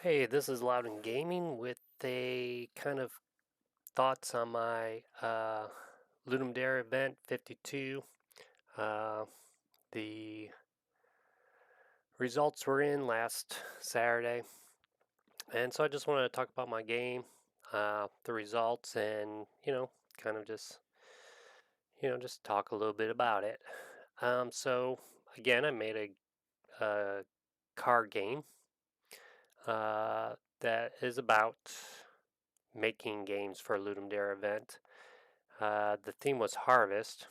Hey, this is Loudon Gaming with a kind of thoughts on my Ludum Dare event 52. Uh, the results were in last Saturday, and so I just wanted to talk about my game, the results, and kind of just talk a little bit about it. So again, I made a card game that is about making games for a Ludum Dare event. The theme was Harvest,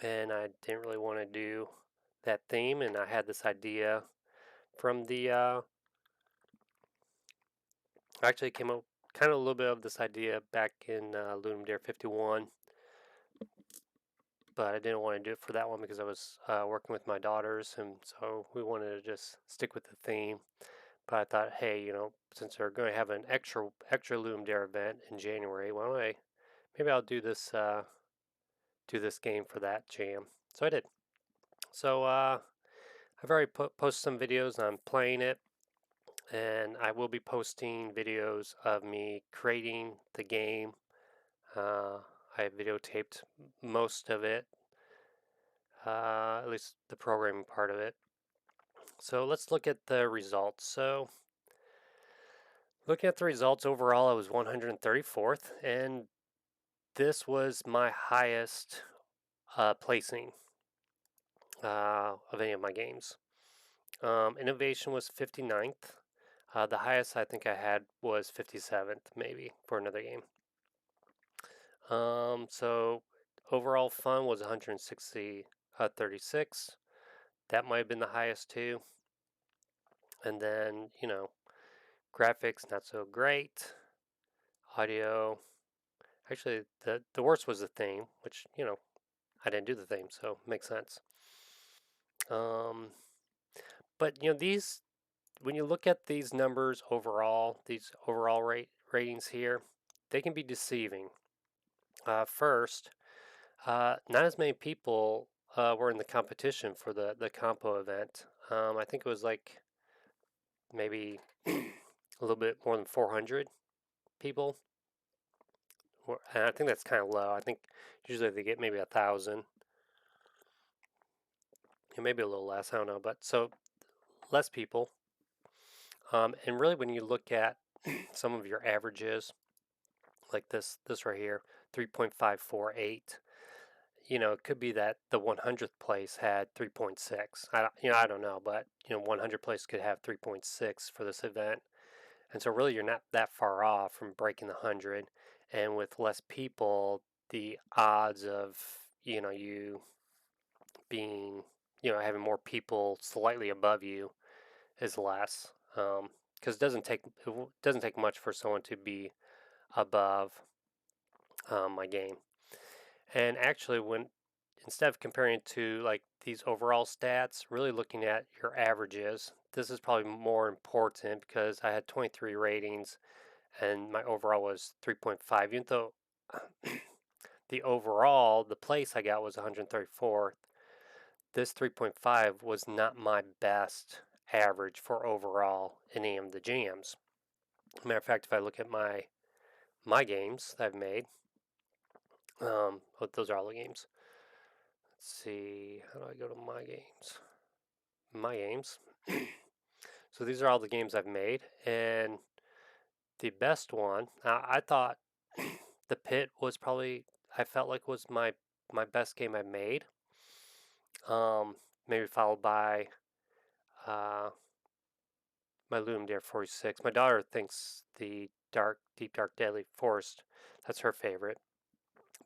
and I didn't really want to do that theme, and I had this idea from the. Actually, came up kind of a little bit of this idea back in Ludum Dare 51, but I didn't want to do it for that one because I was working with my daughters, and so we wanted to just stick with the theme. But I thought, hey, since we're going to have an extra Ludum Dare event in January, why don't I maybe I'll do this game for that jam. So I did. So I've already posted some videos on playing it, and I will be posting videos of me creating the game. Uh, I videotaped most of it, at least the programming part of it. So let's look at the results. So looking at the results overall, I was 134th, and this was my highest placing of any of my games. Innovation was 59th. The highest I think I had was 57th, maybe, for another game. So overall fun was 160, 36. That might have been the highest too. And then, graphics not so great. Audio, actually, the worst was the theme, which, I didn't do the theme, so makes sense. Um, but, when you look at these numbers overall, these overall ratings here, they can be deceiving. First, not as many people were in the competition for the compo event. I think it was like maybe a little bit more than 400 people. And I think that's kind of low. I think usually they get maybe 1,000, maybe a little less. I don't know, but so less people. And really, when you look at some of your averages, like this right here, 3.548. It could be that the 100th place had 3.6. I don't know, but 100th place could have 3.6 for this event, and so really you're not that far off from breaking the 100. And with less people, the odds of you being having more people slightly above you is less, because it doesn't take much for someone to be above my game. And actually, when instead of comparing it to like these overall stats, really looking at your averages, this is probably more important because I had 23 ratings and my overall was 3.5. Even though the place I got was 134th, this 3.5 was not my best average for overall in any of the jams. Matter of fact, if I look at my games that I've made, those are all the games. Let's see, how do I go to my games? My games. So these are all the games I've made, and the best one, I thought the Pit was probably, I felt like was my best game I made. Maybe followed by uh, my Loom Dare 46. My daughter thinks the Deep Dark Deadly Forest, that's her favorite.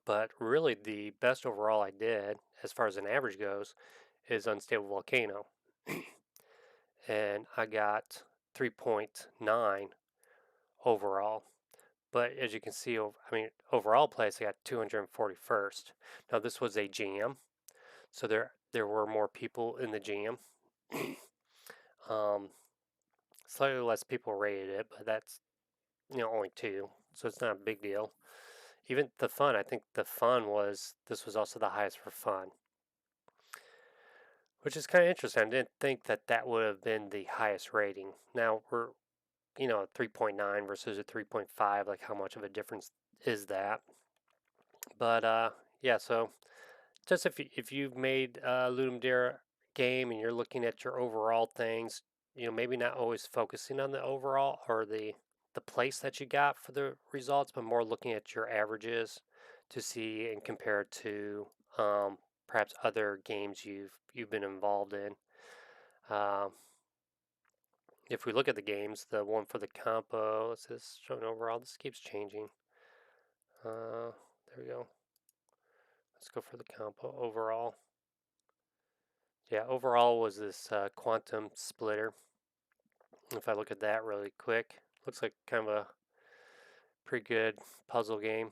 But really, the best overall I did, as far as an average goes, is Unstable Volcano. And I got 3.9 overall. But as you can see, overall place, I got 241st. Now, this was a jam, so there were more people in the jam. um, Slightly less people rated it, but that's only two, so it's not a big deal. Even the fun, I think the fun was this was also the highest for fun, which is kind of interesting. I didn't think that would have been the highest rating. Now a 3.9 versus a 3.5, like how much of a difference is that? But yeah, so just if you've made a Ludum Dare game and you're looking at your overall things, maybe not always focusing on the overall or the place that you got for the results, but more looking at your averages to see and compare it to perhaps other games you've been involved in. Uh, if we look at the games, the one for the compo, this is showing overall. This keeps changing. There we go. Let's go for the compo overall. Yeah, overall was this quantum splitter. If I look at that really quick, looks like kind of a pretty good puzzle game.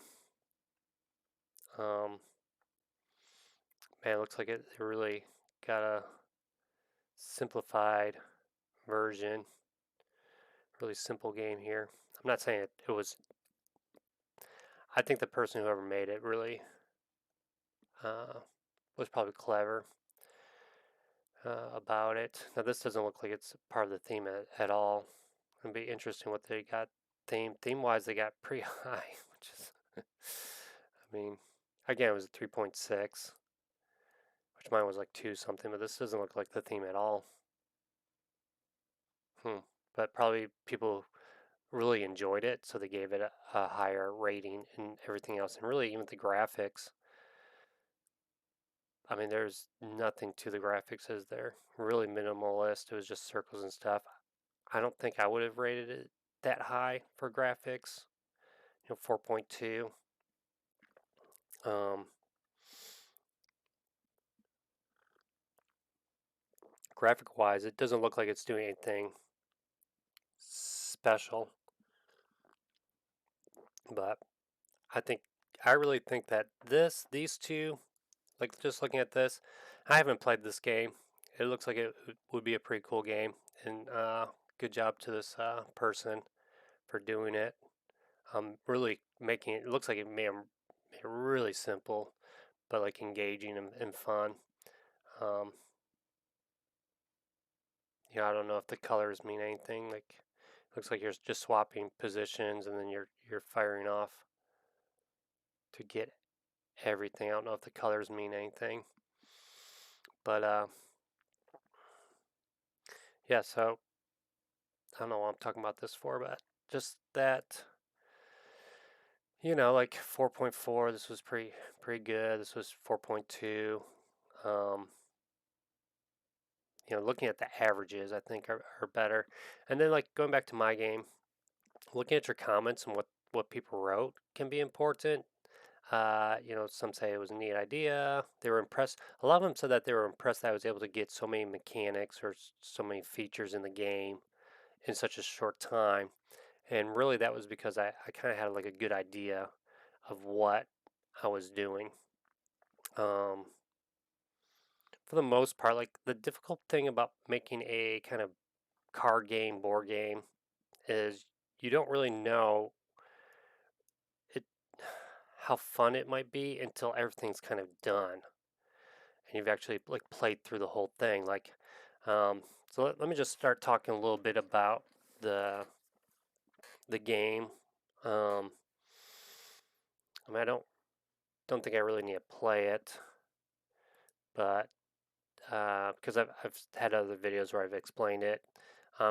Um, Man, it looks like it really got a simplified version. Really simple game here. I'm not saying it was. I think the person whoever made it really uh, was probably clever about it. Now this doesn't look like it's part of the theme at all. It'll be interesting what they got theme wise. They got pretty high, which is, I mean, again it was a 3.6, which mine was like 2 something, but this doesn't look like the theme at all. But probably people really enjoyed it, so they gave it a higher rating and everything else, and really even the graphics. I mean, there's nothing to the graphics, is there? Really minimalist. It was just circles and stuff. I don't think I would have rated it that high for graphics. 4.2. Um, Graphic wise, it doesn't look like it's doing anything special, but I think I really think that these two, like just looking at this, I haven't played this game. It looks like it would be a pretty cool game, and good job to this person for doing it. Really making it looks like it made it really simple, but like engaging and fun. Um, I don't know if the colors mean anything. Like, looks like you're just swapping positions and then you're firing off to get everything. I don't know if the colors mean anything, but yeah. So I don't know what I'm talking about this for, but just that. Like 4.4. This was pretty good. This was 4.2. Um, looking at the averages, I think are better. And then like going back to my game, looking at your comments and what people wrote can be important. Some say it was a neat idea. They were impressed. A lot of them said that they were impressed that I was able to get so many mechanics or so many features in the game in such a short time. And really, that was because I kind of had like a good idea of what I was doing. Um, for the most part, like the difficult thing about making a kind of card game, board game, is you don't really know it how fun it might be until everything's kind of done and you've actually like played through the whole thing. Like, so let me just start talking a little bit about the the game. Um, I mean, I don't think I really need to play it, but because I've had other videos where I've explained it.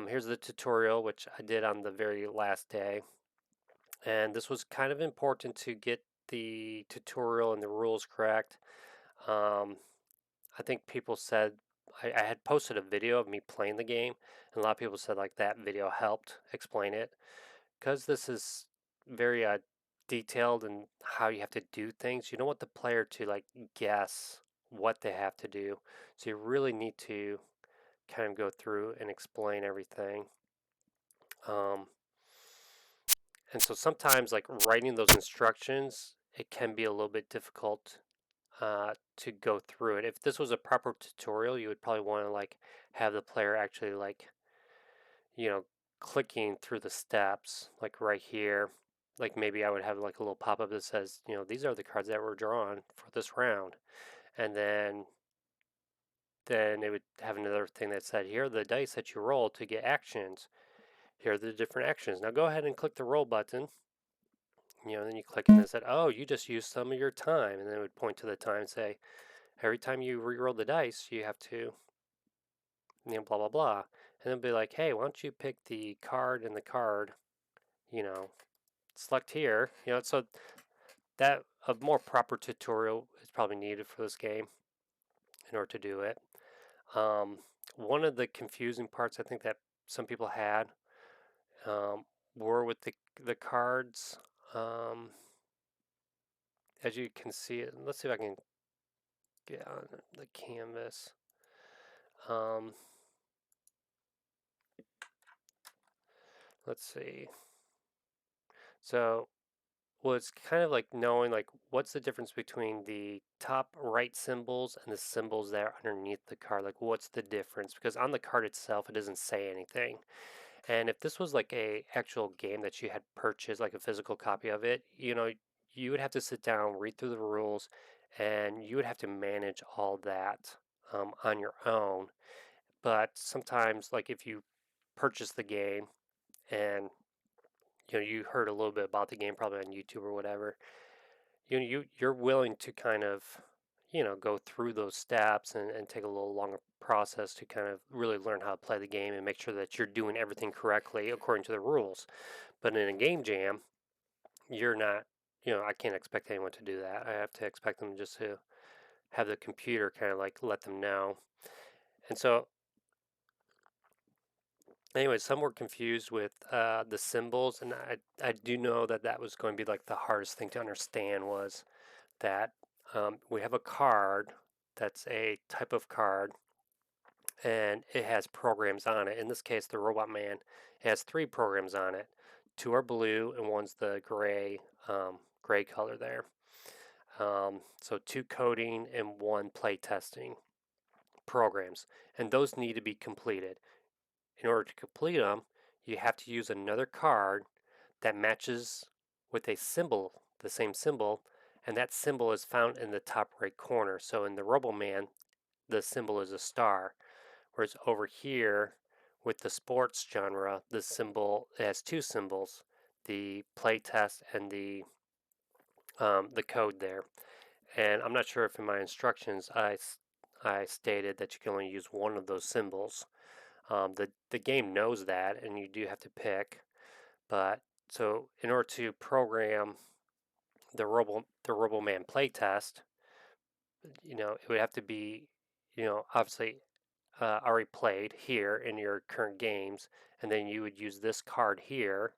Here's the tutorial, which I did on the very last day. And this was kind of important to get the tutorial and the rules correct. Um, I think people said I had posted a video of me playing the game, and a lot of people said like that video helped explain it because this is very detailed and how you have to do things. You don't want the player to like guess what they have to do, so you really need to kind of go through and explain everything. Um, and so sometimes like writing those instructions, it can be a little bit difficult to go through it. If this was a proper tutorial, you would probably want to like have the player actually like you know clicking through the steps, like right here. Like maybe I would have like a little pop up that says, these are the cards that were drawn for this round, and then it would have another thing that said, here are the dice that you roll to get actions. here are the different actions. Now go ahead and click the roll button. Then you click and it said, oh, you just used some of your time. And then it would point to the time and say, every time you re-roll the dice, you have to, blah, blah, blah. And then be like, hey, why don't you pick the card and the card, you know, select here. So that a more proper tutorial is probably needed for this game in order to do it. Um, One of the confusing parts I think that some people had um, were with the cards. Um, as you can see it, let's see if I can get on the canvas. Um, let's see. So well, it's kind of like knowing like what's the difference between the top right symbols and the symbols that are underneath the card. Like what's the difference? Because on the card itself, it doesn't say anything. And if this was like a actual game that you had purchased, like a physical copy of it, you would have to sit down, read through the rules, and you would have to manage all that on your own. But sometimes, like if you purchase the game and you heard a little bit about the game probably on YouTube or whatever, you're willing to kind of go through those steps and take a little longer process to kind of really learn how to play the game and make sure that you're doing everything correctly according to the rules. But in a game jam, you're not, I can't expect anyone to do that. I have to expect them just to have the computer kind of like let them know. And so anyway, some were confused with the symbols, and I do know that that was going to be like the hardest thing to understand was that we have a card that's a type of card and it has programs on it. In this case, the Robot Man has three programs on it. Two are blue and one's the gray color there. So two coding and one play testing programs, and those need to be completed. In order to complete them, you have to use another card that matches with a symbol, the same symbol, and that symbol is found in the top right corner. So in the Roboman, the symbol is a star, whereas over here with the sports genre, the symbol has two symbols, the playtest and the code there. And I'm not sure if in my instructions I stated that you can only use one of those symbols. The game knows that, and you do have to pick. But so in order to program the RoboMan playtest, it would have to be, obviously already played here in your current games, and then you would use this card here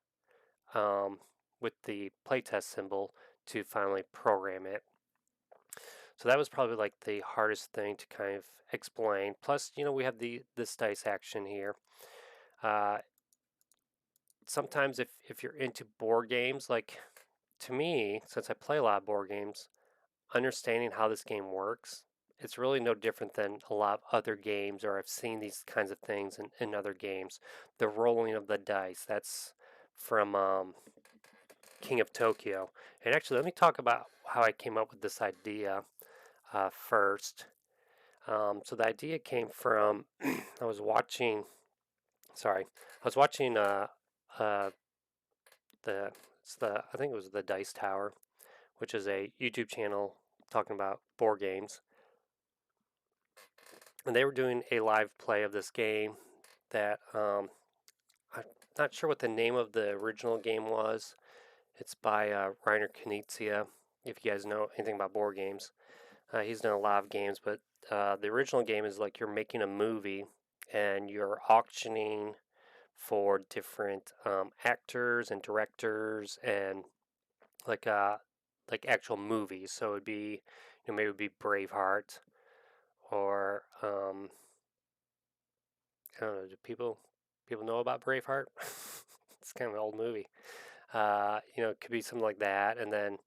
um, with the playtest symbol to finally program it. So that was probably like the hardest thing to kind of explain. Plus, we have this dice action here. Uh, Sometimes if you're into board games, like to me, since I play a lot of board games, understanding how this game works, it's really no different than a lot of other games, or I've seen these kinds of things in other games. The rolling of the dice, that's from King of Tokyo. And actually, let me talk about how I came up with this idea first. So the idea came from I was watching. Sorry, I was watching uh, the I think it was the Dice Tower, which is a YouTube channel talking about board games, and they were doing a live play of this game that I'm not sure what the name of the original game was. It's by Reiner Knizia. If you guys know anything about board games, he's done a lot of games, but the original game is like you're making a movie and you're auctioning for different actors and directors and like actual movies. So it'd be maybe it would be Braveheart or I don't know. Do people know about Braveheart? It's kind of an old movie. It could be something like that, and then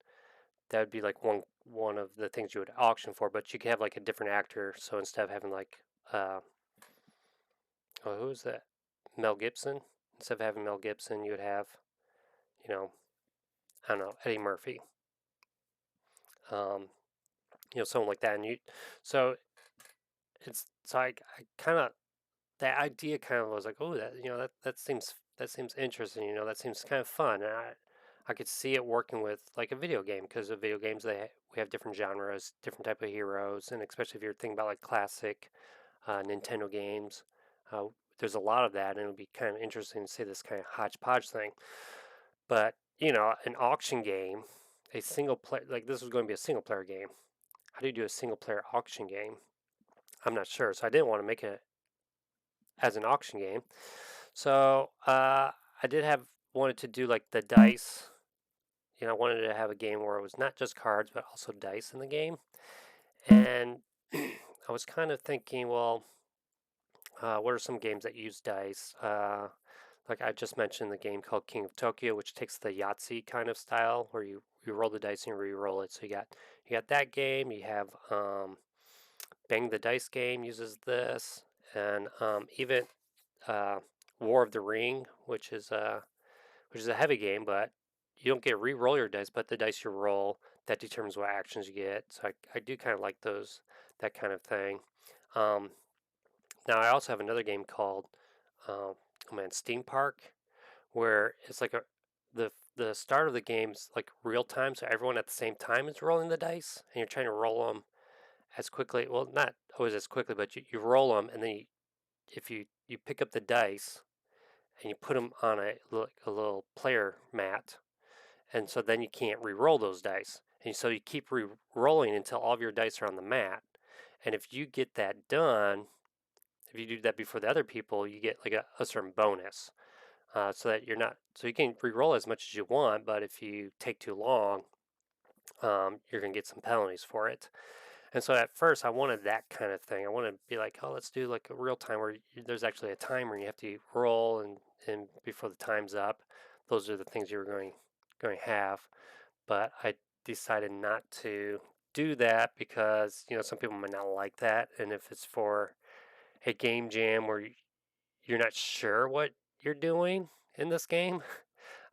that would be like one of the things you would auction for. But you could have like a different actor. So instead of having like who was that? Mel Gibson. Instead of having Mel Gibson, you would have you know I don't know, Eddie Murphy. Um, someone like that, and so I kind of that idea kind of was like, oh, that seems interesting. That seems kind of fun, and I could see it working with like a video game because of video games we have different genres, different type of heroes, and especially if you're thinking about like classic Nintendo games, uh, there's a lot of that, and it would be kind of interesting to see this kind of hodgepodge thing. But an auction game, a single player like this was going to be a single player game. How do you do a single player auction game? I'm not sure, so I didn't want to make it as an auction game. So I did have wanted to do like the dice. I wanted to have a game where it was not just cards but also dice in the game. And I was kind of thinking, well, what are some games that use dice? Like I just mentioned, the game called King of Tokyo, which takes the Yahtzee kind of style, where you roll the dice and re-roll it. So you got that game. You have Bang the Dice game uses this, and even uh, War of the Ring, which is a heavy game, but you don't get re-roll your dice, but the dice you roll that determines what actions you get. So I do kind of like that kind of thing. Um, Now I also have another game called Steam Park, where it's like the start of the game's like real time, so everyone at the same time is rolling the dice, and you're trying to roll them as quickly. Well, not always as quickly, but you roll them, and then if you pick up the dice and you put them on a little player mat, and so then you can't re-roll those dice, and so you keep re-rolling until all of your dice are on the mat, and if you get that done, if you do that before the other people, you get like a certain bonus. So that you're not, so you can re-roll as much as you want, but if you take too long, you're gonna get some penalties for it. And so at first, I wanted that kind of thing. I wanted to be like, oh, let's do like a real time where there's actually a timer and you have to roll and before the time's up. Those are the things you were going to have. But I decided not to do that because some people might not like that, and if it's for a game jam where you're not sure what you're doing in this game,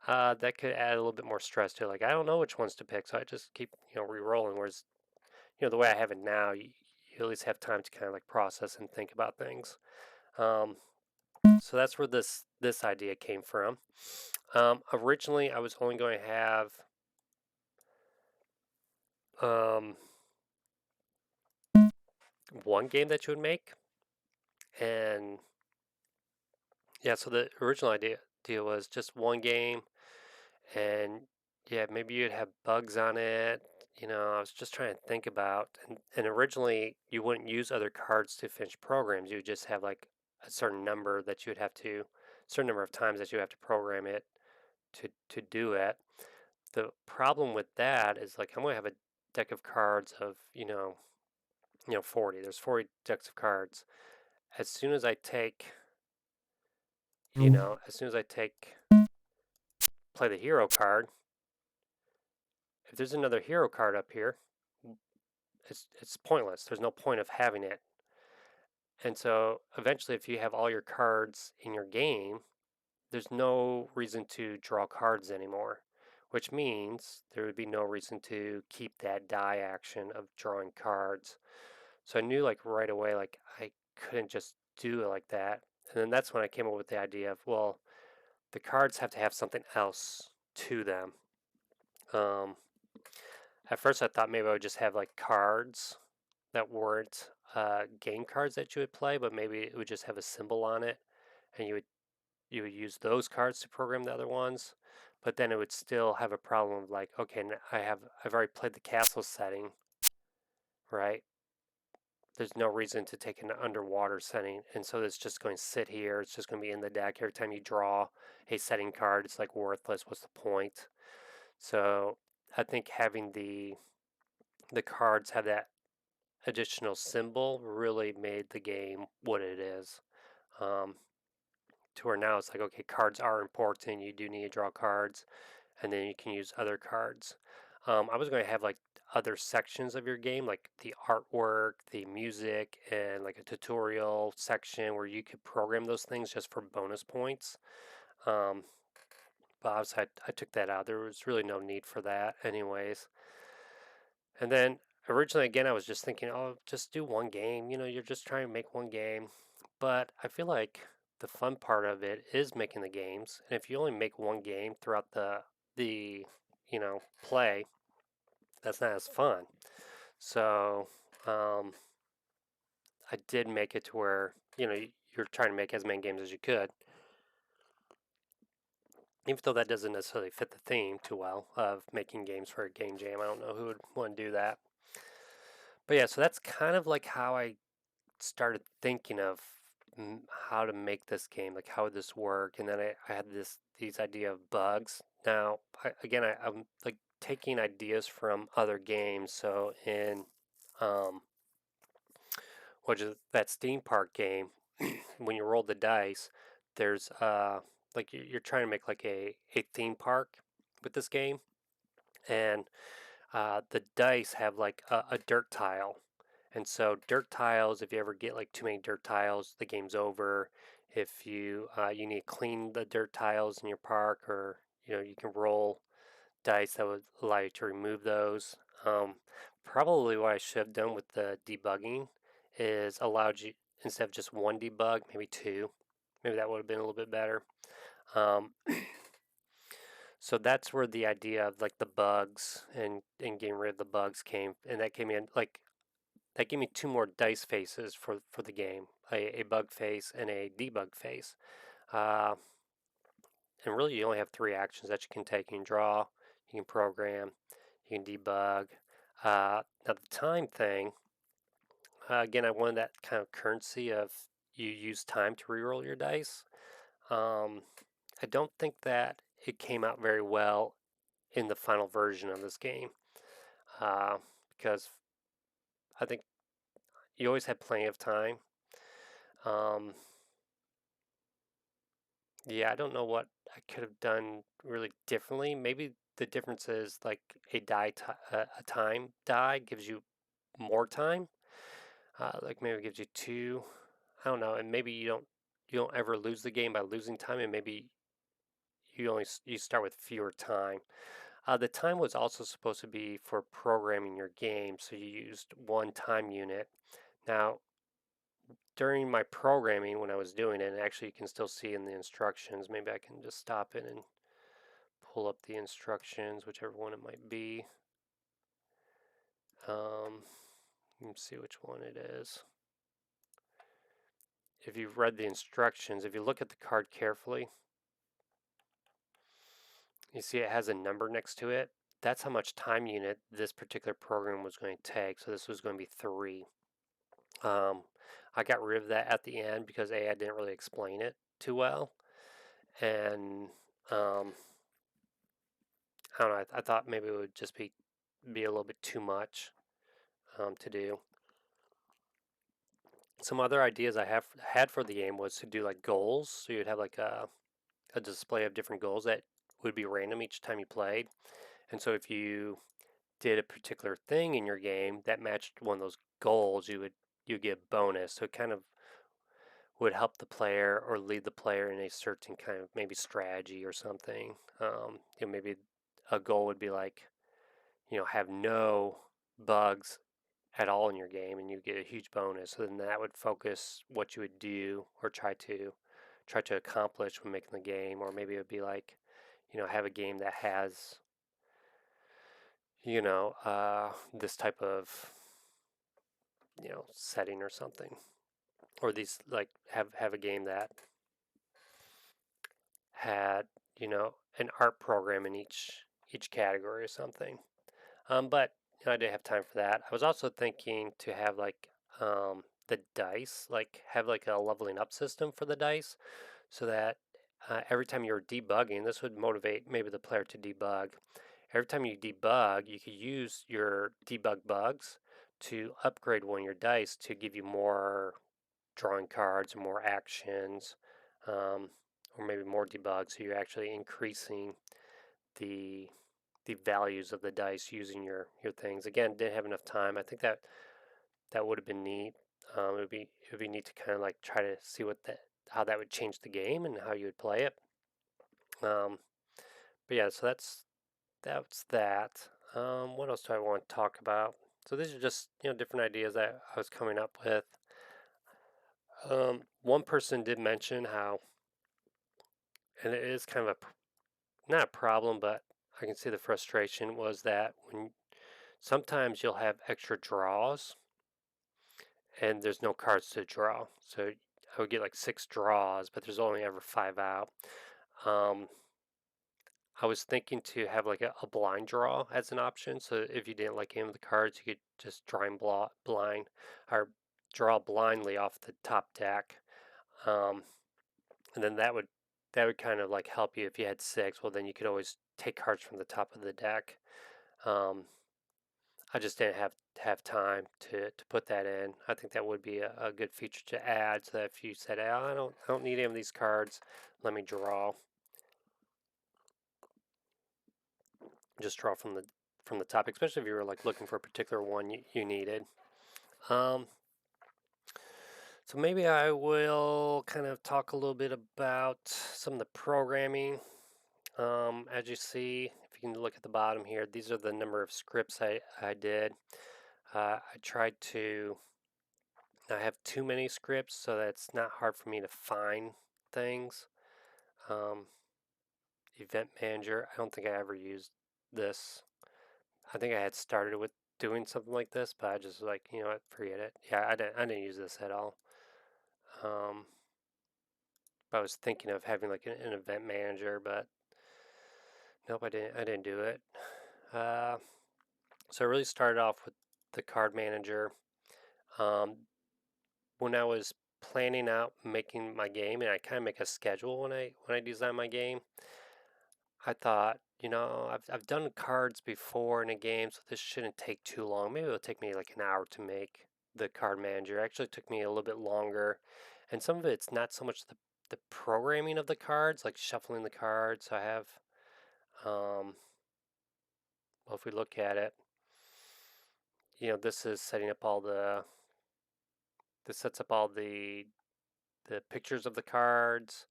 that could add a little bit more stress to it. Like I don't know which ones to pick, so I just keep re-rolling. Whereas the way I have it now, you at least have time to kind of like process and think about things. Um, so that's where this idea came from. Originally, I was only going to have um, one game that you would make, and yeah, so the original idea was just one game, and yeah, maybe you'd have bugs on it. I was just trying to think about, and originally you wouldn't use other cards to finish programs. You would just have like a certain number of times that you have to program it to do it. The problem with that is like I'm gonna have a deck of cards of 40. There's 40 decks of cards. As soon as I take, as soon as I take play the hero card, if there's another hero card up here, it's pointless. There's no point of having it. And so eventually, if you have all your cards in your game, there's no reason to draw cards anymore, which means there would be no reason to keep that die action of drawing cards. So I knew like right away, like I couldn't just do it like that. And then that's when I came up with the idea of, well, the cards have to have something else to them. Um, at first, I thought maybe I would just have like cards that weren't game cards that you would play, but maybe it would just have a symbol on it, and you would use those cards to program the other ones. But then it would still have a problem of like, okay, I've already played the castle setting, right? There's no reason to take an underwater setting, and so it's just going to sit here. It's just going to be in the deck. Every time you draw a setting card, it's like worthless. What's the point? So I think having the cards have that additional symbol really made the game what it is. Um, to where now it's like, okay, cards are important. You do need to draw cards, and then you can use other cards. I was going to have like other sections of your game, like the artwork, the music, and like a tutorial section where you could program those things just for bonus points. Um, but obviously, I took that out. There was really no need for that, anyways. And then originally, again, I was just thinking, oh, just do one game. You're just trying to make one game. but I feel like the fun part of it is making the games. And if you only make one game throughout the play, that's not as fun. So um, I did make it to where you're trying to make as many games as you could, even though that doesn't necessarily fit the theme too well of making games for a game jam. I don't know who would want to do that. But yeah, so that's kind of like how I started thinking of how to make this game, like how would this work, and then I had these idea of bugs. Now, I'm like taking ideas from other games. So in um, which is that Steam Park game, when you roll the dice, there's like you're trying to make like a theme park with this game, and the dice have like a dirt tile. And so dirt tiles, if you ever get like too many dirt tiles, the game's over. If you need to clean the dirt tiles in your park, or you can roll dice that would allow you to remove those. Um, Probably what I should have done with the debugging is allowed you, instead of just one debug, maybe two. Maybe that would have been a little bit better. Um, so that's where the idea of like the bugs and getting rid of the bugs came, and that gave me that gave me two more dice faces for the game, a bug face and a debug face. Uh, and really, you only have three actions that you can take. You can draw, you can program, you can debug. Now the time thing, again, I wanted that kind of currency of you use time to reroll your dice. Um, I don't think that it came out very well in the final version of this game, uh, because I think you always had plenty of time. Um, yeah, I don't know what I could have done really differently. Maybe the difference is like a time die gives you more time. Like maybe it gives you two. I don't know, and maybe you don't ever lose the game by losing time, and maybe you start with fewer time. The time was also supposed to be for programming your game, so you used one time unit. Now, during my programming when I was doing it, and actually you can still see in the instructions, maybe I can just stop it and pull up the instructions, whichever one it might be. Let's see which one it is. If you've read the instructions, if you look at the card carefully, you see it has a number next to it. That's how much time unit this particular program was going to take. So this was going to be 3. Um, I got rid of that at the end because I didn't really explain it too well, and I don't know. I thought maybe it would just be a little bit too much to do. Some other ideas I have had for the game was to do like goals. So you'd have like a display of different goals that would be random each time you played. And so if you did a particular thing in your game that matched one of those goals, you get a bonus. So it kind of would help the player or lead the player in a certain kind of maybe strategy or something. Maybe a goal would be like, have no bugs at all in your game, and you get a huge bonus. So then that would focus what you would do or try to accomplish when making the game. Or maybe it would be like, have a game that has this type of setting or something, or these like have a game that had an art program in each category or something. But I didn't have time for that. I was also thinking to have like the dice, like have like a leveling up system for the dice, so that every time you're debugging, this would motivate maybe the player to debug. Every time you debug, you could use your debug bugs to upgrade one of your dice to give you more drawing cards or more actions, um, or maybe more debug. So you're actually increasing the the values of the dice using your things. Again, didn't have enough time. I think that would have been neat. It would be neat to kind of like try to see how that would change the game and how you would play it. Um, but yeah, so that's that. What else do I want to talk about? So these are just different ideas that I was coming up with. One person did mention how, and it is kind of not a problem, but I can see the frustration was that when sometimes you'll have extra draws and there's no cards to draw. So I would get like 6 draws, but there's only ever 5 out. Um, I was thinking to have like a blind draw as an option. So if you didn't like any of the cards, you could just draw and blind or draw blindly off the top deck. Um, and then that would kind of like help you if you had 6. Well, then you could always take cards from the top of the deck. Um, I just didn't have time to put that in. I think that would be a good feature to add, so that if you said, oh, I don't need any of these cards, let me draw. Just draw from the top, especially if you were like looking for a particular one you needed. Um, so maybe I will kind of talk a little bit about some of the programming. As you see, if you can look at the bottom here, these are the number of scripts I did. I tried to not have too many scripts so that it's not hard for me to find things. Um, Event Manager, I don't think I ever used this. I think I had started with doing something like this, but I just was like, you know what, forget it. Yeah, I didn't use this at all. Um, I was thinking of having like an event manager, but nope, I didn't do it. Uh, so I really started off with the card manager. Um, when I was planning out making my game, and I kind of make a schedule when I design my game, I thought, I've done cards before in a game, so this shouldn't take too long. Maybe it'll take me like an hour to make the card manager. It actually took me a little bit longer, and some of it's not so much the programming of the cards, like shuffling the cards. I have, well, if we look at it, this is setting up this sets up all the pictures of the cards.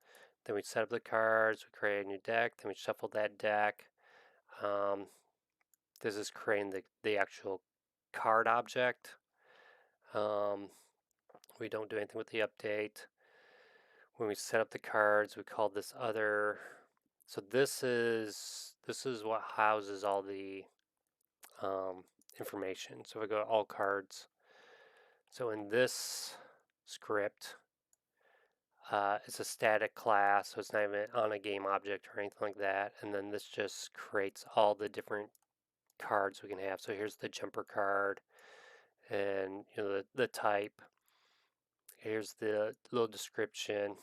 Then we set up the cards. We create a new deck. Then we shuffle that deck. Um, this is creating the actual card object. Um, we don't do anything with the update. When we set up the cards, we call this other. So this is what houses all the information. So we go to all cards. So in this script, it's a static class, so it's not even on a game object or anything like that. And then this just creates all the different cards we can have. So here's the jumper card, and the type. Here's the little description.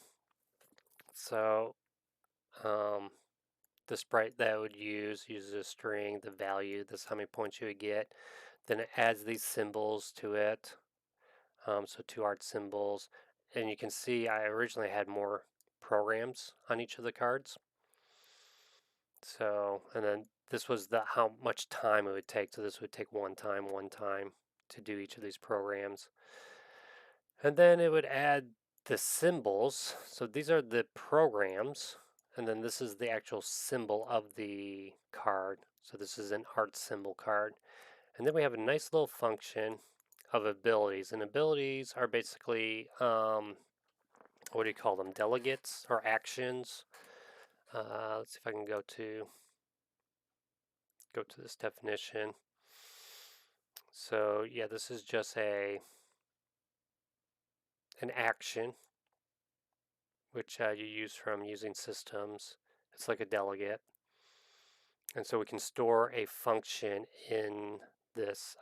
So um, the sprite that I would use uses a string, the value. That's how many points you would get. Then it adds these symbols to it. So 2 art symbols, and you can see I originally had more programs on each of the cards. So, and then this was how much time it would take. So this would take one time to do each of these programs. And then it would add the symbols. So these are the programs, and then this is the actual symbol of the card. So this is an art symbol card. And then we have a nice little function of abilities. And abilities are basically, what do you call them? Delegates or actions. Let's see if I can go to this definition. So yeah, this is just an action which you use from using systems. It's like a delegate, and so we can store a function in this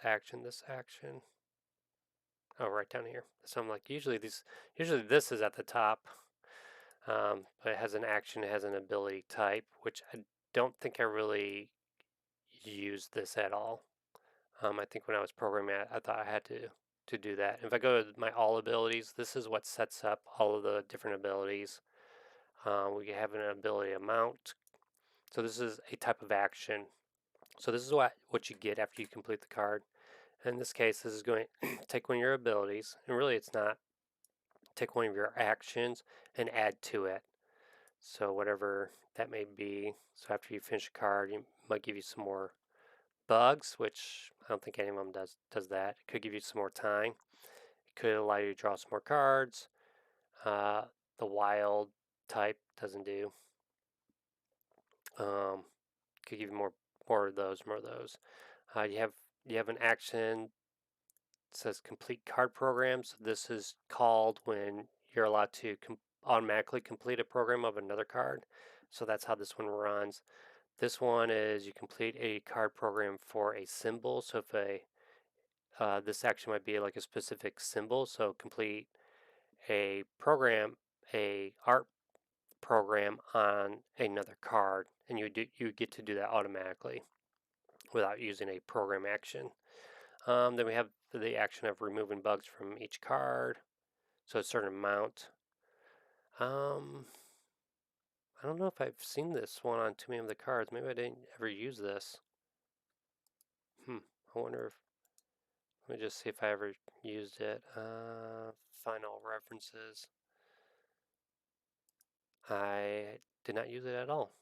action. This action. Oh, right down here. So I'm like, usually this is at the top, but it has an action. It has an ability type, which I don't think I really used this at all. I think when I was programming, I thought I had to do that. If I go to my all abilities, this is what sets up all of the different abilities. We have an ability amount. So this is a type of action. So this is what you get after you complete the card. In this case, this is going to take one of your abilities, and really it's not. Take one of your actions and add to it. So whatever that may be. So after you finish a card, it might give you some more bugs, which I don't think any of them does that. It could give you some more time. It could allow you to draw some more cards. Uh, the wild type doesn't do. Um, could give you more of those, more of those. You have an action that says complete card programs. This is called when you're allowed to automatically complete a program of another card. So that's how this one runs. This one is you complete a card program for a symbol. So if this action might be like a specific symbol. So complete a program, a art program on another card, and you get to do that automatically without using a program action. Then we have the action of removing bugs from each card, so a certain amount. Um, I don't know if I've seen this one on too many of the cards. Maybe I didn't ever use this. I wonder if. Let me just see if I ever used it. Find all references. I did not use it at all.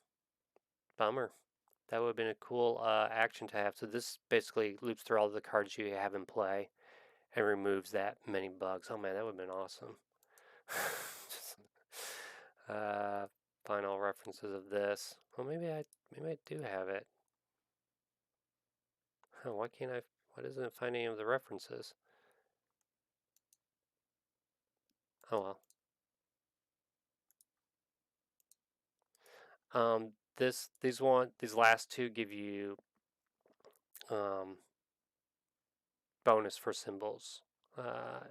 Bummer. That would have been a cool action to have. So this basically loops through all the cards you have in play and removes that many bugs. Oh man, that would have been awesome. Just, uh, find all references of this. Well, maybe I do have it. Huh, why can't I? Why doesn't it find any of the references? Oh well. These last two give you um, bonus for symbols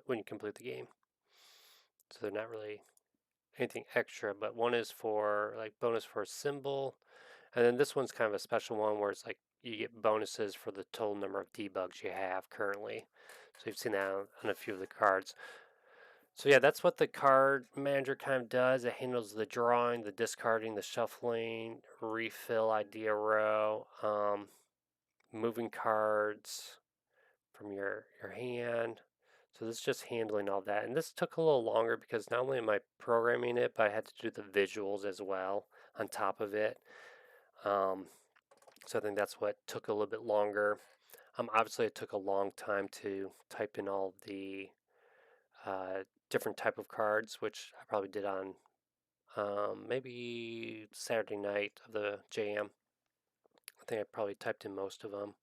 when you complete the game. So they're not really anything extra, but one is for like bonus for a symbol, and then this one's kind of a special one where it's like you get bonuses for the total number of debugs you have currently. So you've seen that on a few of the cards. So yeah, that's what the card manager kind of does. It handles the drawing, the discarding, the shuffling, refill idea row, moving cards from your hand. So this is just handling all that. And this took a little longer because not only am I programming it, but I had to do the visuals as well on top of it. So I think that's what took a little bit longer. Obviously, it took a long time to type in all the different type of cards, which I probably did on maybe Saturday night of the JM. I think I probably typed in most of them,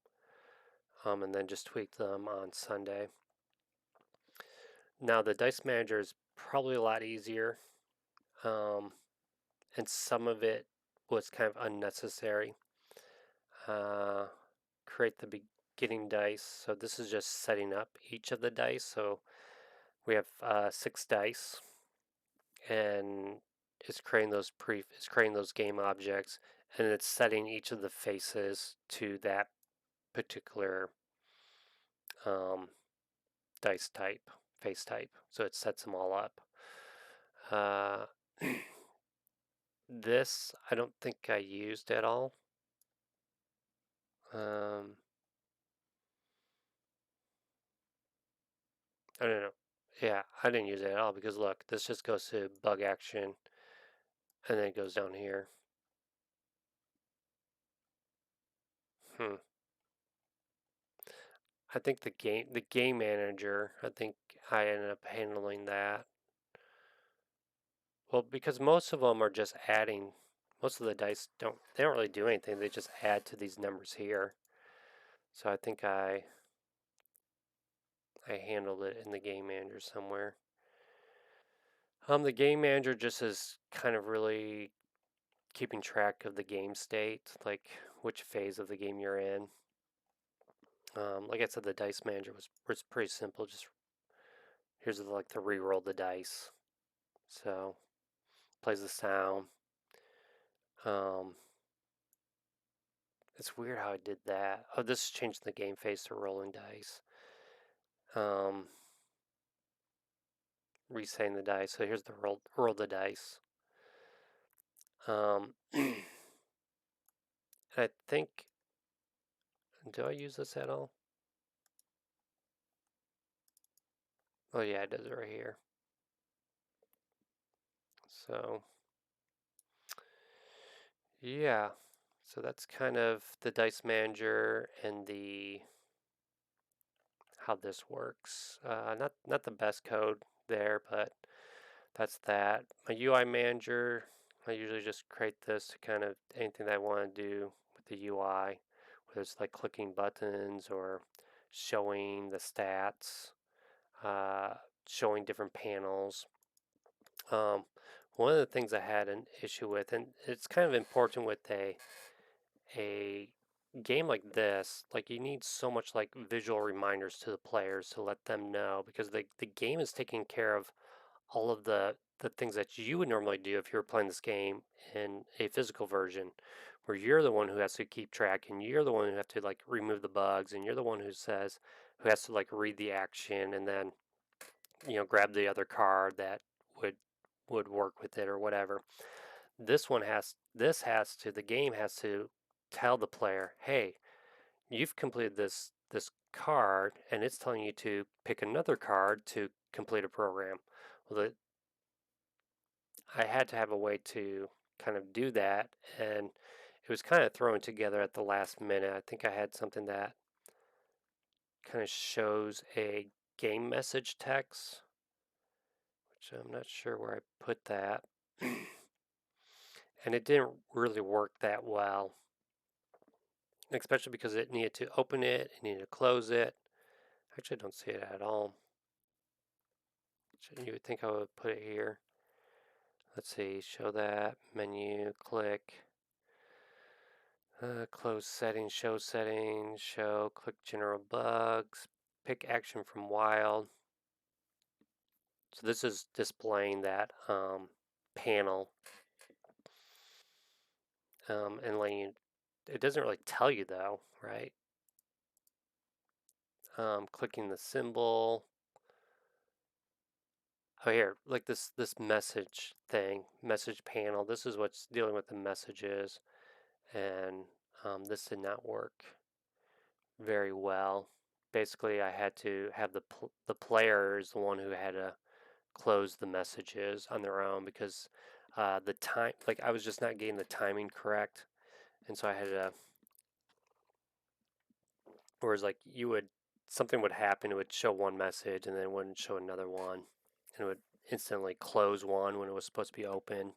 and then just tweaked them on Sunday. Now the Dice Manager is probably a lot easier, um, and some of it was kind of unnecessary. Uh, create the beginning dice. So this is just setting up each of the dice. So we have 6 dice, and it's creating those game objects, and it's setting each of the faces to that particular um, dice type, face type. So it sets them all up. Uh, this I don't think I used at all. I don't know. Yeah, I didn't use it at all because look, this just goes to bug action and then it goes down here. Hmm. I think the game manager, I think I ended up handling that. Well, because most of them are just adding, most of the dice they don't really do anything. They just add to these numbers here. So I think I handled it in the game manager somewhere. The game manager just is kind of really keeping track of the game state, like which phase of the game you're in. Like I said, the dice manager was pretty simple. Just here's like the re-roll the dice. So plays the sound. Um, it's weird how I did that. Oh, this changed the game phase to rolling dice. Um, Resetting the dice. So here's the roll the dice. I think, do I use this at all? Oh yeah, it does it right here. So yeah, So that's kind of the dice manager and the how this works. Not the best code there, but that's that. My UI manager, I usually just create this to kind of anything that I want to do with the UI, whether it's like clicking buttons or showing the stats, uh, showing different panels. Um, one of the things I had an issue with, and it's kind of important with a game like this, like you need so much like visual reminders to the players to let them know because the game is taking care of all of the things that you would normally do if you were playing this game in a physical version where you're the one who has to keep track and you're the one who have to like remove the bugs and you're the one who has to like read the action and then grab the other card that would would work with it or whatever. The game has to tell the player, hey, you've completed this card and it's telling you to pick another card to complete a program. Well, I had to have a way to kind of do that, and it was kind of thrown together at the last minute. I think I had something that kind of shows a game message text, which I'm not sure where I put that. And it didn't really work that well, especially because it needed to open it, it needed to close it. Actually, I don't see it at all. You would think I would put it here. Let's see, show that, menu, click, close settings, show, click general bugs, pick action from wild. So this is displaying that panel and letting you, it doesn't really tell you though, right? Clicking the symbol. Oh, here, like this message thing, message panel. This is what's dealing with the messages, and this did not work very well. Basically, I had to have the player is the one who had to close the messages on their own because the time, like I was just not getting the timing correct, and so I had to. Whereas like something would happen, it would show one message and then it wouldn't show another one, and it would instantly close one when it was supposed to be open.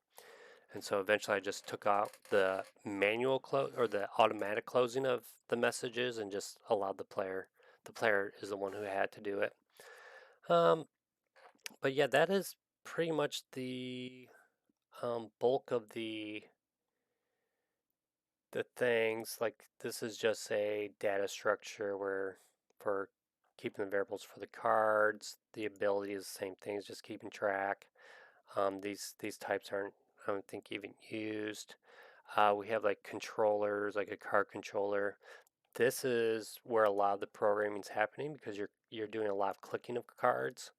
And so eventually I just took out the manual close or the automatic closing of the messages and just allowed the player. The player is the one who had to do it. Um, but yeah, that is pretty much the bulk of the things. Like this is just a data structure where for keeping the variables for the cards, the ability is the same thing as just keeping track. These types aren't, I don't think, even used. We have like controllers, like a card controller. This is where a lot of the programming is happening because you're doing a lot of clicking of cards,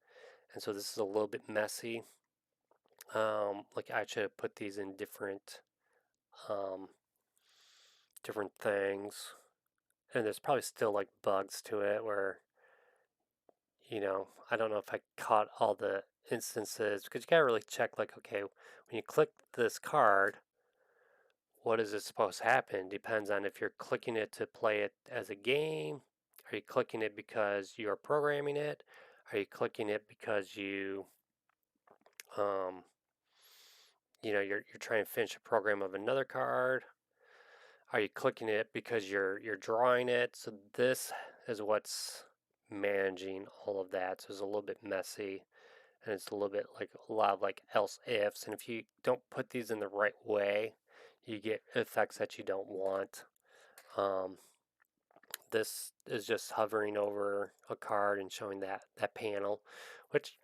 and so this is a little bit messy. Like I should have put these in um, different things, and there's probably still like bugs to it where I don't know if I caught all the instances because you gotta really check like okay when you click this card what is it supposed to happen depends on if you're clicking it to play it as a game. Are you clicking it because you're programming it? Are you clicking it because um, you're trying to finish a program of another card? Are you clicking it because you're drawing it? So this is what's managing all of that. So it's a little bit messy and it's a little bit like a lot of like else ifs. And if you don't put these in the right way, you get effects that you don't want. Um, this is just hovering over a card and showing that panel, which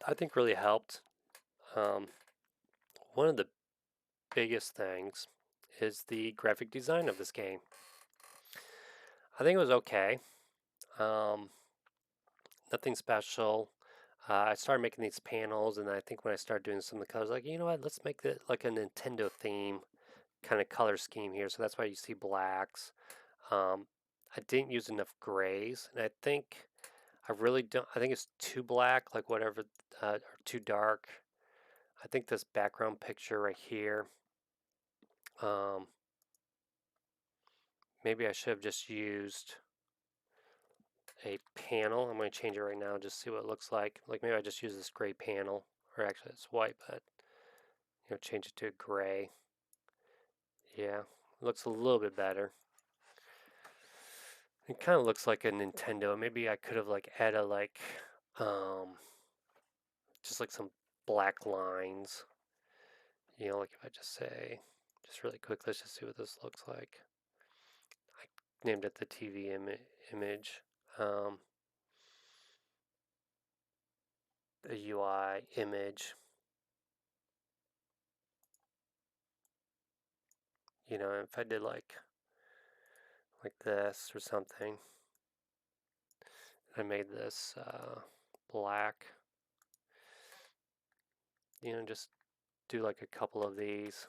I think really helped. Um, one of the biggest things is the graphic design of this game. I think it was okay. Um, Nothing special. I started making these panels, and I think when I started doing some of the colors, like you know what, let's make it like a Nintendo theme kind of color scheme here. So that's why you see blacks. Um, I didn't use enough grays, and I think I really don't. I think it's too black, like whatever, or too dark. I think this background picture right here. Um, maybe I should have just used a panel. I'm going to change it right now just to see what it looks like. Like maybe I just use this gray panel, or actually it's white, but change it to gray. Yeah, looks a little bit better. It kind of looks like a Nintendo. Maybe I could have like added like just like some black lines. Like if I just say, just really quick, let's just see what this looks like. I named it the TV image. The UI image. If I did like this or something, I made this black. Just do like a couple of these.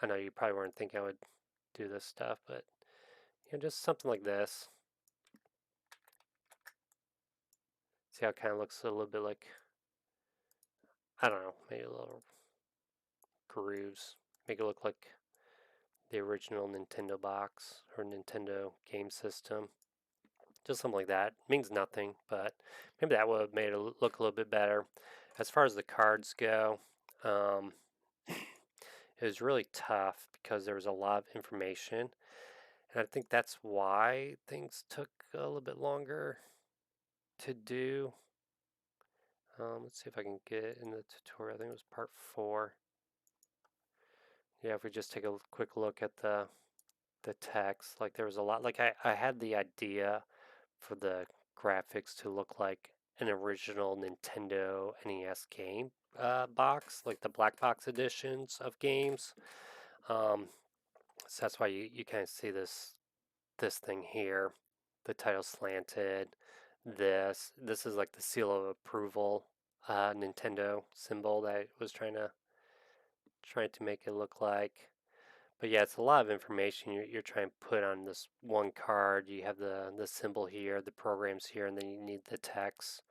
I know you probably weren't thinking I would do this stuff, but just something like this. See how it kind of looks a little bit like, I don't know, maybe a little grooves. Make it look like the original Nintendo box or Nintendo game system. Just something like that. Means nothing, but maybe that would have made it look a little bit better. As far as the cards go, um, it was really tough because there was a lot of information. And I think that's why things took a little bit longer to do. Let's see if I can get it in the tutorial. I think it was part 4. Yeah, if we just take a quick look at the text, like there was a lot. Like I had the idea for the graphics to look like an original Nintendo NES game box, like the black box editions of games. So that's why you kind of see this thing here, the title slanted. This is like the seal of approval Nintendo symbol that I was trying to make it look like. But yeah, it's a lot of information you're trying to put on this one card. You have the symbol here, the programs here, and then you need the text,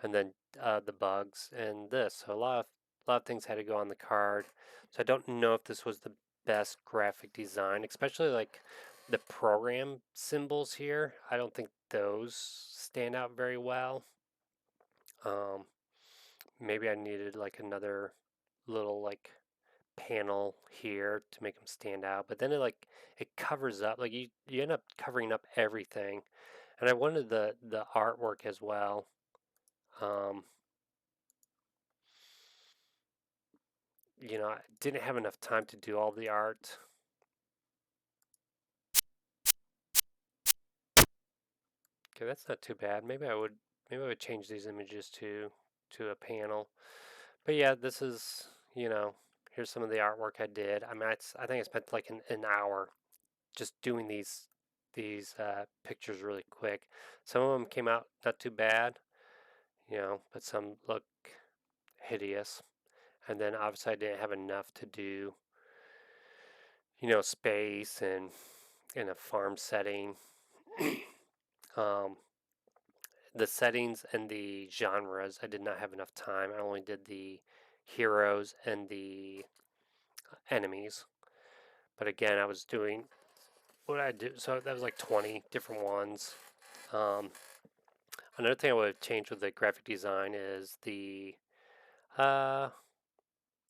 and then the bugs and this. So a lot of things had to go on the card. So I don't know if this was the best graphic design, especially like the program symbols here. I don't think those stand out very well. Um, Maybe I needed like another little like panel here to make them stand out, but then it covers up, like you end up covering up everything. And I wanted the artwork as well. um I didn't have enough time to do all the art. Okay, that's not too bad. Maybe I would change these images to a panel. But yeah, this is, here's some of the artwork I did. I mean, I think I spent like an hour just doing these pictures really quick. Some of them came out not too bad, but some look hideous. And then obviously I didn't have enough to do, space and in a farm setting. um, the settings and the genres, I did not have enough time. I only did the heroes and the enemies. But again, I was doing what I do. So that was like 20 different ones. Um, Another thing I would have changed with the graphic design is uh,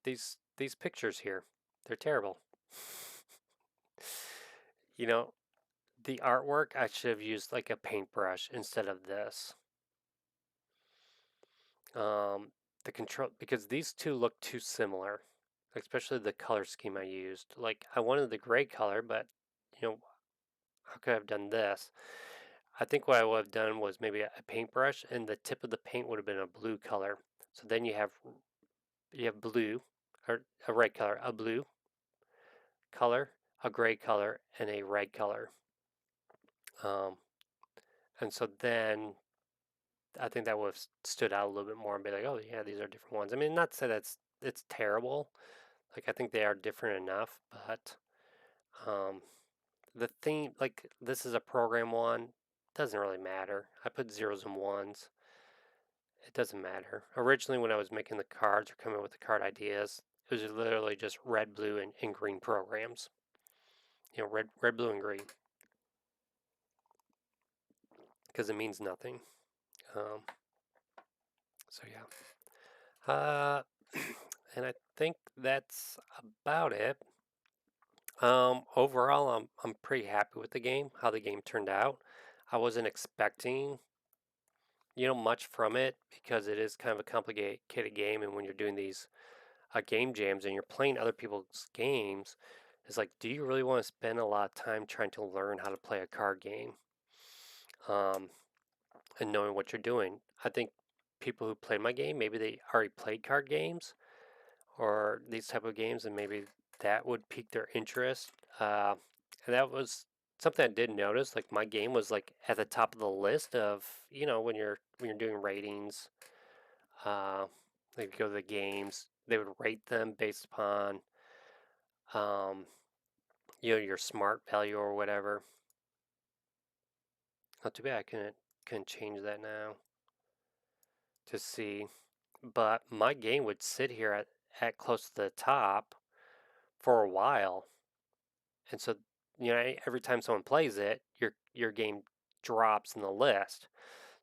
these pictures here. They're terrible. You know, the artwork I should have used like a paintbrush instead of this. Um, the control, because these two look too similar, especially the color scheme I used. Like I wanted the gray color, but how could I have done this? I think what I would have done was maybe a paintbrush, and the tip of the paint would have been a blue color. So then you have blue, or a red color, a blue color, a gray color, and a red color. Um, and so then I think that would have stood out a little bit more and be like, oh yeah, these are different ones. I mean, not to say it's terrible. Like I think they are different enough, but um, the theme, like this is a program one, doesn't really matter. I put zeros and ones. It doesn't matter. Originally, when I was making the cards or coming up with the card ideas, it was literally just red, blue, and green programs. Red, blue, and green. because it means nothing. Um, so yeah, and I think that's about it. Overall, I'm pretty happy with the game, how the game turned out. I wasn't expecting, much from it because it is kind of a complicated game, and when you're doing these game jams and you're playing other people's games, it's like, do you really want to spend a lot of time trying to learn how to play a card game, um, and knowing what you're doing? I think people who played my game, maybe they already played card games or these type of games, and maybe that would pique their interest. And that was something I did notice. Like my game was like at the top of the list of when you're doing ratings. Uh, they go to the games. They would rate them based upon um, your smart value or whatever. Not too bad. I couldn't change that now to see. But my game would sit here at close to the top for a while, and so every time someone plays it, your game drops in the list.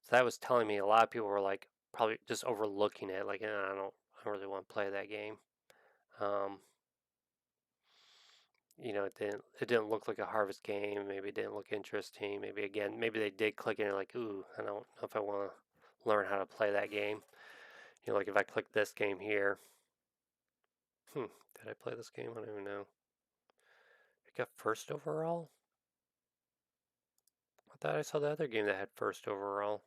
So that was telling me a lot of people were like probably just overlooking it, like I don't really want to play that game. Um, it didn't look like a harvest game. Maybe it didn't look interesting. Maybe they did click it and like, ooh, I don't know if I want to learn how to play that game. Like if I click this game here, did I play this game? I don't even know. It got first overall. I thought I saw the other game that had first overall.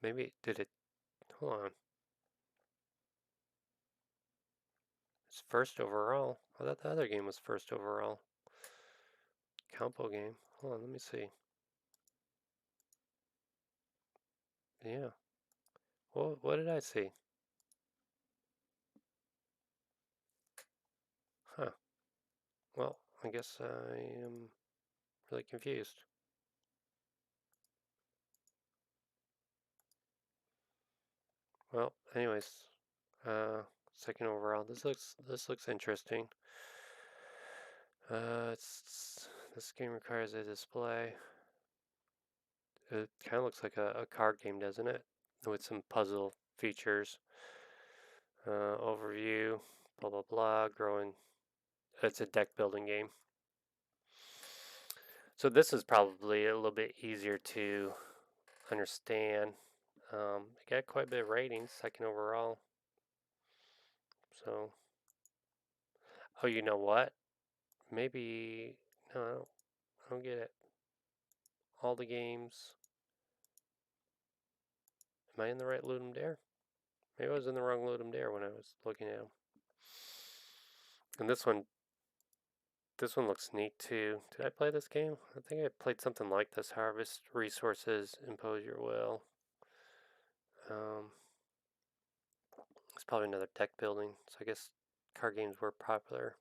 Maybe did it? Hold on. It's first overall. I thought the other game was first overall. Compo game. Hold on, let me see. Yeah. Well, what did I see? Huh. Well, I guess I am really confused. Well, anyways, second overall. This looks interesting. This game requires a display. It kind of looks like a card game, doesn't it? With some puzzle features. Overview. Blah blah blah. Growing. It's a deck building game. So this is probably a little bit easier to understand. It got quite a bit of ratings, second overall. So, oh, you know what? Maybe no, I don't get it. All the games. Am I in the right Ludum Dare? Maybe I was in the wrong Ludum Dare when I was looking at them. And this one looks neat too. Did I play this game? I think I played something like this. Harvest resources, impose your will. Um, it's probably another deck building. So I guess card games were popular.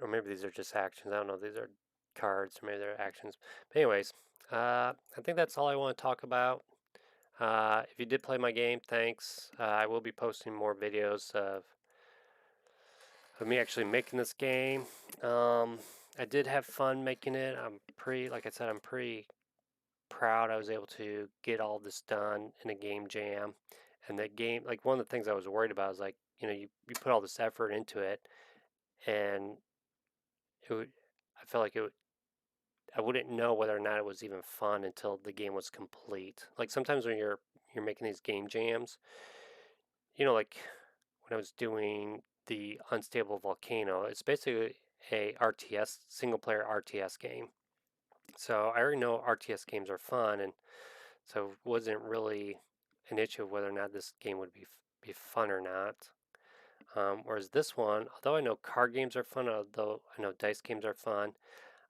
Or maybe these are just actions. I don't know. These are cards, or maybe they're actions. But anyways, I think that's all I want to talk about. If you did play my game, thanks. I will be posting more videos of me actually making this game. I did have fun making it. Like I said, I'm pretty proud I was able to get all this done in a game jam. And that game, like one of the things I was worried about is like, you put all this effort into it, and it would, I felt like I wouldn't know whether or not it was even fun until the game was complete. Like sometimes when you're making these game jams, like when I was doing the Unstable Volcano, it's basically a RTS single player RTS game. So I already know RTS games are fun, and so it wasn't really an issue of whether or not this game would be fun or not. Whereas this one, although I know card games are fun, although I know dice games are fun,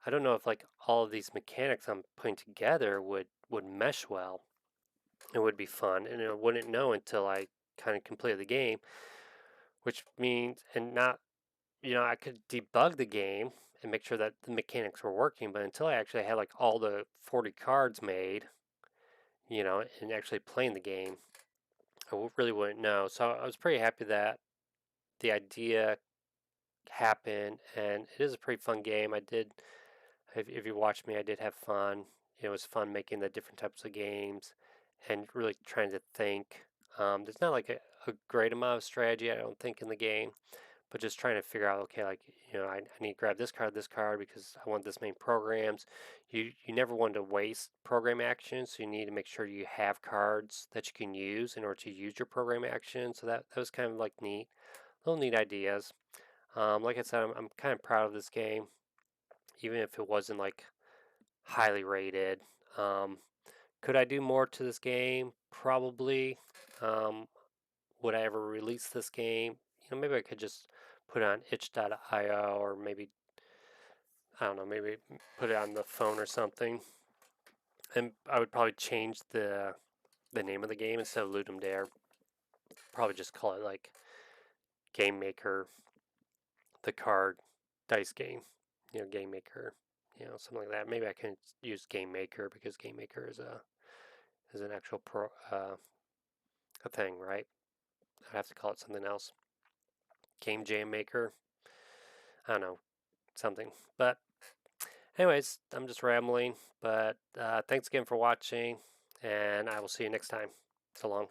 I don't know if like all of these mechanics I'm putting together would mesh well. It would be fun, and I wouldn't know until I kind of completed the game, which means and not I could debug the game and make sure that the mechanics were working, but until I actually had like all the 40 cards made, and actually playing the game, I really wouldn't know. So I was pretty happy that the idea happened, and it is a pretty fun game. If you watch me, I did have fun. It was fun making the different types of games and really trying to think. There's not like a great amount of strategy, I don't think, in the game, but just trying to figure out, okay, like, I need to grab this card because I want this many programs. You never want to waste program actions, so you need to make sure you have cards that you can use in order to use your program action. So that was kind of like neat, little neat ideas. Like I said, I'm kind of proud of this game, even if it wasn't like highly rated. Um, could I do more to this game? Probably. Um, would I ever release this game? Maybe I could just put it on itch.io, or maybe, I don't know, maybe put it on the phone or something. And I would probably change the name of the game instead of Ludum Dare. Probably just call it like Game Maker, the card dice game. Game Maker. Something like that. Maybe I can use Game Maker because Game Maker is an actual a thing, right? I'd have to call it something else. Game Jam Maker. I don't know, something. But anyways, I'm just rambling. But thanks again for watching, and I will see you next time. So long.